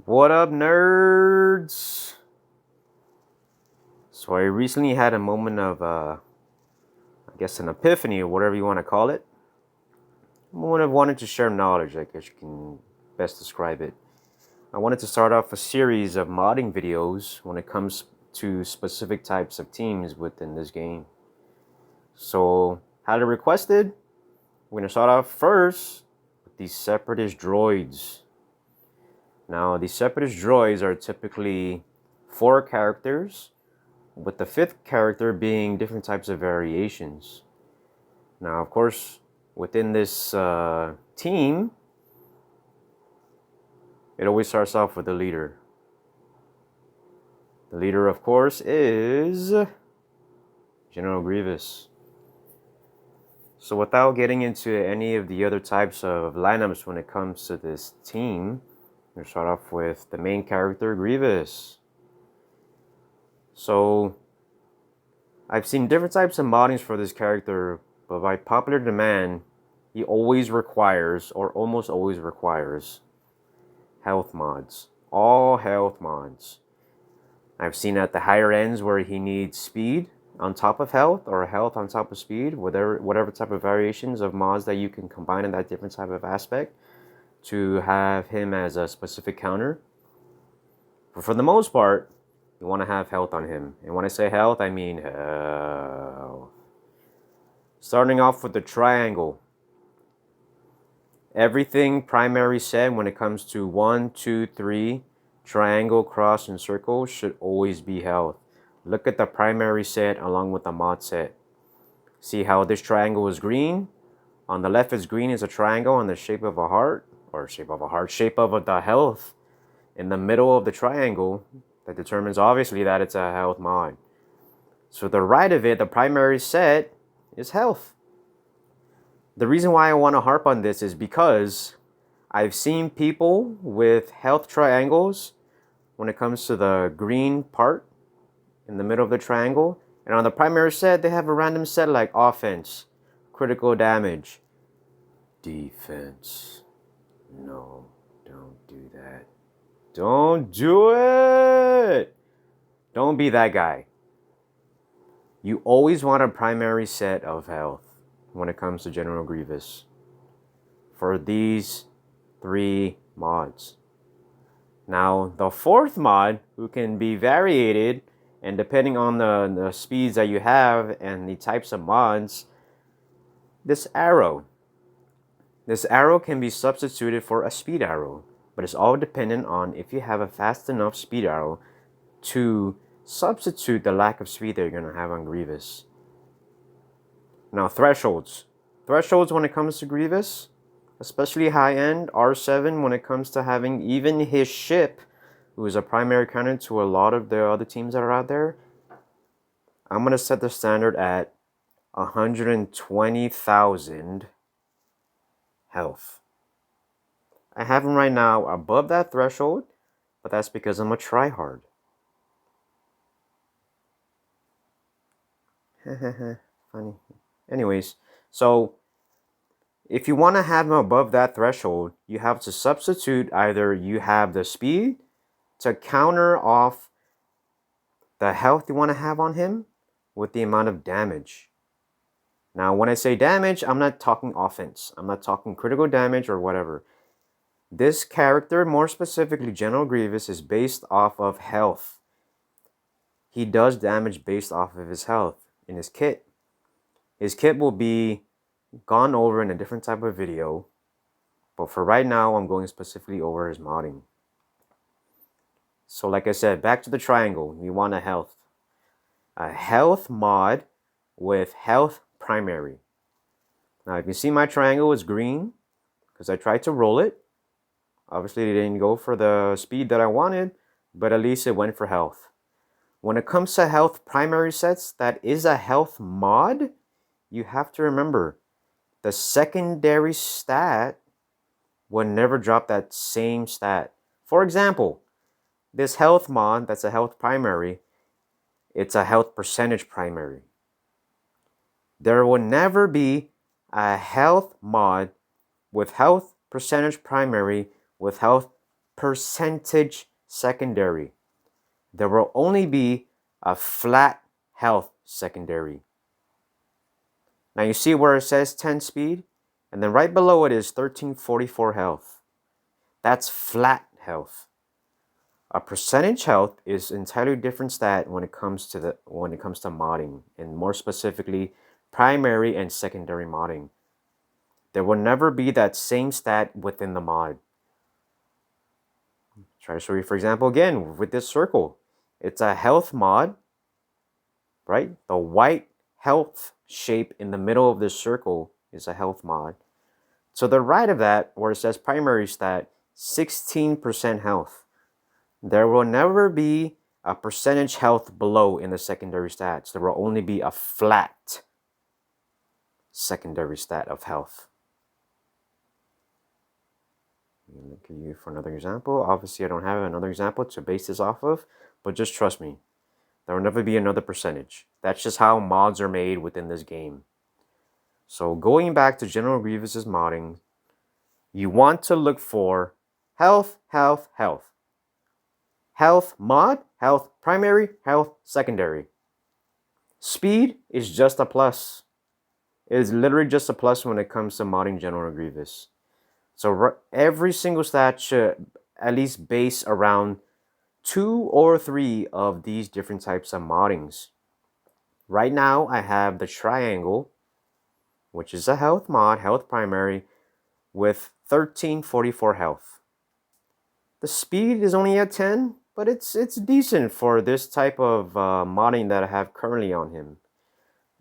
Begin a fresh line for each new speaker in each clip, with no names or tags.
What up, nerds? So I recently had a moment of, I guess, an epiphany or whatever you want to call it. A moment of wanting to share knowledge, I guess you can best describe it. I wanted to start off a series of modding videos when it comes to specific types of teams within this game. So, had it requested, we're going to start off first with these separatist droids. Now, these separatist droids are typically 4 characters, with the 5th character being different types of variations. Now, of course, within this team, it always starts off with the leader. The leader, of course, is General Grievous. So without getting into any of the other types of lineups when it comes to this team, we'll start off with the main character, Grievous. So I've seen different types of moddings for this character, but by popular demand, he always requires, or almost always requires, health mods. All health mods. I've seen at the higher ends where he needs speed on top of health, or health on top of speed, whatever type of variations of mods that you can combine in that different type of aspect to have him as a specific counter. But for the most part, you want to have health on him. And when I say health, I mean health. Starting off with the triangle. Everything primary set when it comes to 1, 2, 3, triangle, cross, and circle should always be health. Look at the primary set along with the mod set. See how this triangle is green? On the left is green is a triangle in the shape of a heart, or shape of the health. In the middle of the triangle, that determines obviously that it's a health mod. So the right of it, the primary set, is health. The reason why I want to harp on this is because I've seen people with health triangles when it comes to the green part in the middle of the triangle, and on the primary set they have a random set like offense, critical damage, defense. No, don't do that. Don't do it! Don't be that guy. You always want a primary set of health when it comes to General Grievous for these 3 mods. Now, the 4th mod, who can be variated, and depending on the speeds that you have and the types of mods, this arrow. This arrow can be substituted for a speed arrow, but it's all dependent on if you have a fast enough speed arrow to substitute the lack of speed that you're going to have on Grievous. Now, thresholds. Thresholds when it comes to Grievous, especially high-end, R7 when it comes to having even his ship, who is a primary counter to a lot of the other teams that are out there, I'm going to set the standard at 120,000 health. I have him right now above that threshold, but that's because I'm a tryhard. Funny. Anyways, so if you want to have him above that threshold, you have to substitute either you have the speed to counter off the health you want to have on him with the amount of damage. Now, when I say damage, I'm not talking offense. I'm not talking critical damage or whatever. This character, more specifically General Grievous, is based off of health. He does damage based off of his health in his kit. His kit will be gone over in a different type of video, but for right now, I'm going specifically over his modding. So like I said, back to the triangle, we want a health mod with health primary. Now you can see my triangle is green because I tried to roll it. Obviously it didn't go for the speed that I wanted, but at least it went for health. When it comes to health primary sets, that is a health mod. You have to remember, the secondary stat will never drop that same stat. For example, this health mod, that's a health primary, it's a health percentage primary. There will never be a health mod with health percentage primary with health percentage secondary. There will only be a flat health secondary. Now you see where it says 10 speed? And then right below it is 1344 health. That's flat health. A percentage health is entirely different stat when it comes to modding, and more specifically primary and secondary modding. There will never be that same stat within the mod. Try to show you, for example, again with this circle. It's a health mod, right? The white health shape in the middle of this circle is a health mod. To the right of that, where it says primary stat, 16% health. There will never be a percentage health below in the secondary stats. There will only be a flat secondary stat of health. Look at you for another example. Obviously, I don't have another example to base this off of, but just trust me. There will never be another percentage. That's just how mods are made within this game. So going back to General Grievous's modding, you want to look for health, health, health. Health mod, health primary, health secondary. Speed is just a plus. It is literally just a plus when it comes to modding General Grievous. So every single stat should at least base around 2 or 3 of these different types of moddings. Right now I have the triangle, which is a health mod, health primary, with 1344 health. The speed is only at 10, but it's decent for this type of modding that I have currently on him.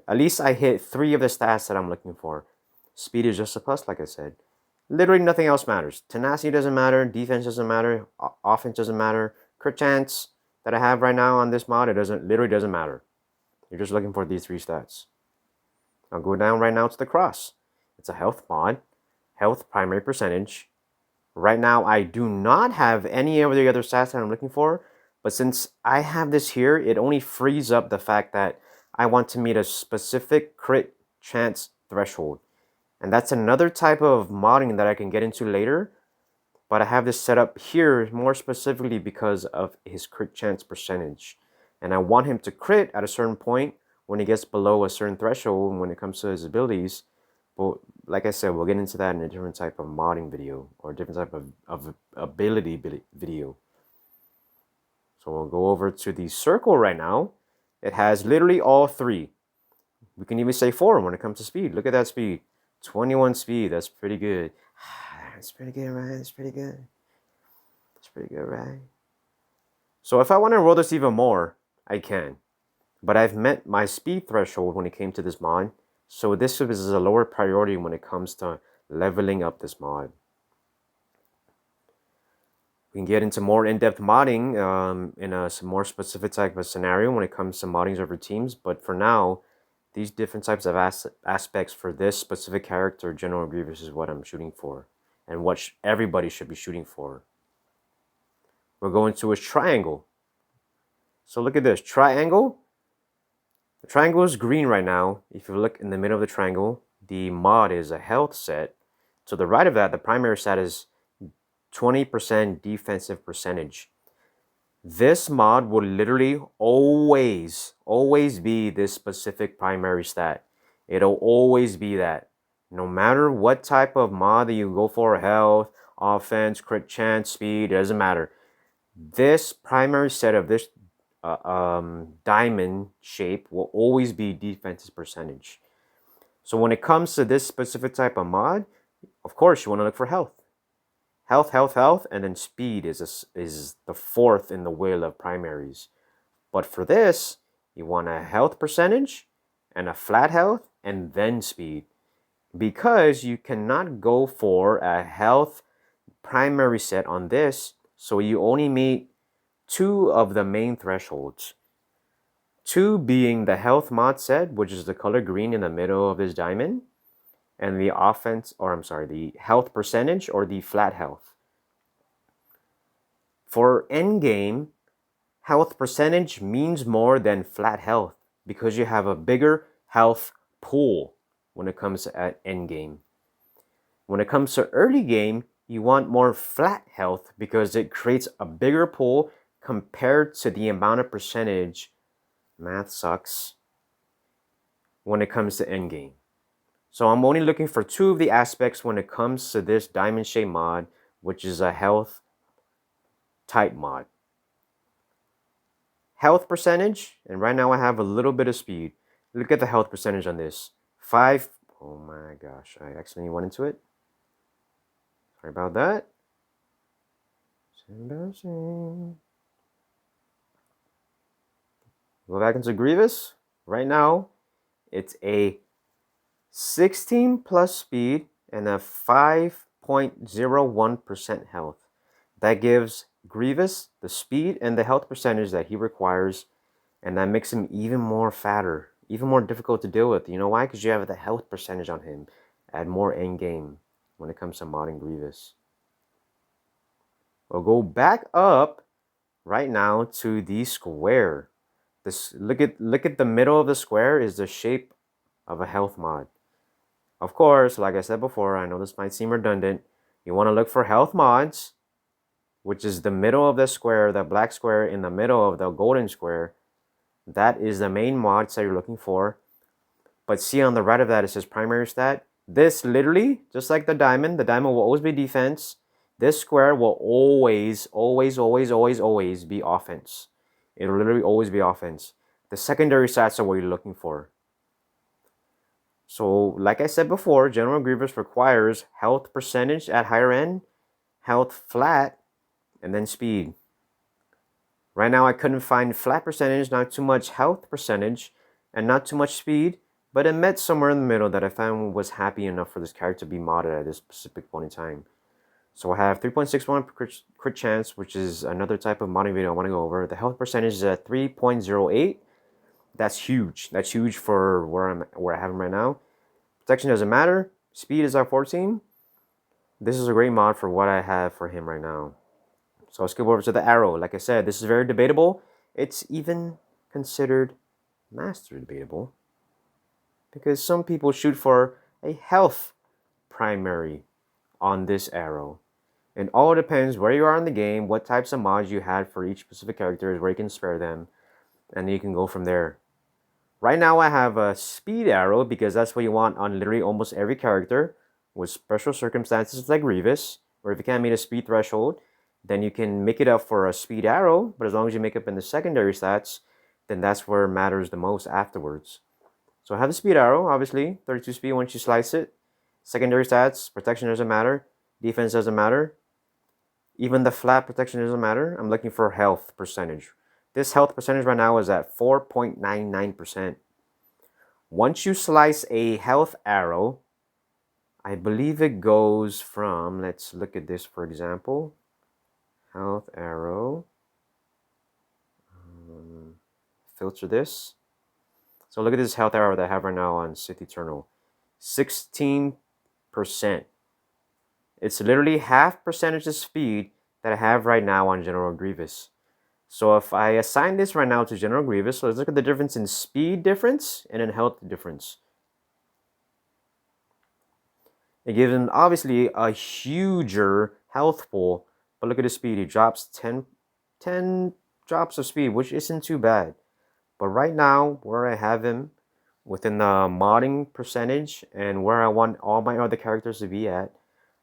At least I hit 3 of the stats that I'm looking for. Speed is just a plus, like I said. Literally nothing else matters. Tenacity doesn't matter, defense doesn't matter, offense doesn't matter. Crit chance that I have right now on this mod, it literally doesn't matter. You're just looking for these 3 stats. I'll go down right now to the cross. It's a health mod, health primary percentage. Right now, I do not have any of the other stats that I'm looking for, but since I have this here, it only frees up the fact that I want to meet a specific crit chance threshold. And that's another type of modding that I can get into later, but I have this set up here more specifically because of his crit chance percentage. And I want him to crit at a certain point when he gets below a certain threshold when it comes to his abilities. But like I said, we'll get into that in a different type of modding video or a different type of ability video. So we'll go over to the circle right now. It has literally all 3. We can even say 4 when it comes to speed. Look at that speed. 21 speed. That's pretty good. That's pretty good, right? That's pretty good. That's pretty good, right? So if I want to roll this even more, I can. But I've met my speed threshold when it came to this mod. So this is a lower priority when it comes to leveling up this mod. We can get into more in-depth modding in a more specific type of scenario when it comes to modding over teams. But for now, these different types of aspects for this specific character, General Grievous, is what I'm shooting for. And what everybody should be shooting for. We're going to a triangle. So look at this. Triangle. The triangle is green right now. If you look in the middle of the triangle, the mod is a health set. To the right of that, the primary stat is 20% defensive percentage. This mod will literally always be this specific primary stat. It'll always be that. No matter what type of mod that you go for, health, offense, crit chance, speed, it doesn't matter. This primary set of this diamond shape will always be defensive percentage. So when it comes to this specific type of mod, of course you want to look for health. Health, health, health, and then speed is the 4th in the wheel of primaries. But for this, you want a health percentage and a flat health and then speed. Because you cannot go for a health primary set on this, so you only meet 2 of the main thresholds. 2 being the health mod set, which is the color green in the middle of this diamond, and the the health percentage or the flat health. For endgame, health percentage means more than flat health because you have a bigger health pool when it comes to endgame. When it comes to early game, you want more flat health because it creates a bigger pool compared to the amount of percentage, math sucks, when it comes to endgame. So I'm only looking for 2 of the aspects when it comes to this diamond shape mod, which is a health type mod. Health percentage, and right now I have a little bit of speed. Look at the health percentage on this. 5, oh my gosh, I accidentally went into it. Sorry about that. It's embarrassing. Go back into Grievous. Right now, it's a 16 plus speed and a 5.01% health. That gives Grievous the speed and the health percentage that he requires, and that makes him even more fatter, even more difficult to deal with. You know why? Because you have the health percentage on him. Add more end game when it comes to modding Grievous. We'll go back up right now to the square. This look at the middle of the square is the shape of a health mod. Of course, like I said before, I know this might seem redundant. You want to look for health mods, which is the middle of the square, the black square in the middle of the golden square. That is the main mods that you're looking for. But see on the right of that, it says primary stat. This literally, just like the diamond will always be defense. This square will always be offense. It'll literally always be offense. The secondary stats are what you're looking for. So, like I said before, General Grievous requires health percentage at higher end, health flat, and then speed. Right now I couldn't find flat percentage, not too much health percentage, and not too much speed, but it met somewhere in the middle that I found was happy enough for this character to be modded at this specific point in time. So I have 3.61 crit chance, which is another type of modding video I want to go over. The health percentage is at 3.08. That's huge. That's huge for where I have him right now. Protection doesn't matter. Speed is at 14. This is a great mod for what I have for him right now. So I'll skip over to the arrow. Like I said, this is very debatable. It's even considered master debatable because some people shoot for a health primary on this arrow. And all depends where you are in the game, what types of mods you had for each specific character, where you can spare them, and you can go from there. Right now I have a speed arrow because that's what you want on literally almost every character, with special circumstances like Grievous, or if you can't meet a speed threshold, then you can make it up for a speed arrow, but as long as you make up in the secondary stats, then that's where it matters the most afterwards. So I have the speed arrow, obviously, 32 speed once you slice it. Secondary stats, protection doesn't matter, defense doesn't matter, even the flat protection doesn't matter. I'm looking for health percentage. This health percentage right now is at 4.99%. Once you slice a health arrow, I believe it goes from, let's look at this for example, health arrow, filter this. So look at this health arrow that I have right now on Sith Eternal, 16%. It's literally half percentage of speed that I have right now on General Grievous. So if I assign this right now to General Grievous, so let's look at the difference in speed difference and in health difference. It gives him obviously a huger health pool, but look at the speed. He drops 10 drops of speed, which isn't too bad. But right now, where I have him within the modding percentage and where I want all my other characters to be at,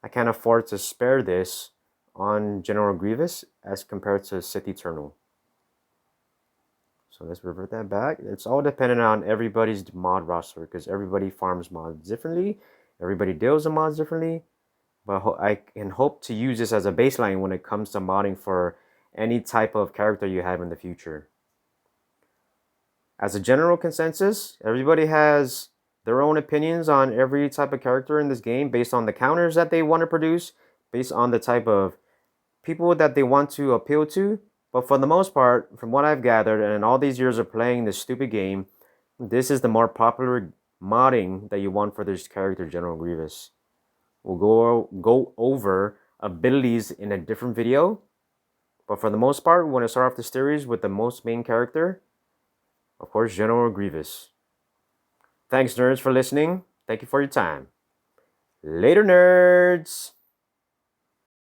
I can't afford to spare this on General Grievous as compared to Sith Eternal. So let's revert that back. It's all dependent on everybody's mod roster because everybody farms mods differently. Everybody deals with mods differently. But I can hope to use this as a baseline when it comes to modding for any type of character you have in the future. As a general consensus, everybody has their own opinions on every type of character in this game based on the counters that they want to produce, based on the type of people that they want to appeal to. But for the most part, from what I've gathered and in all these years of playing this stupid game, this is the more popular modding that you want for this character, General Grievous. We'll go over abilities in a different video. But for the most part, we want to start off the series with the most main character, of course, General Grievous. Thanks, nerds, for listening. Thank you for your time. Later, nerds!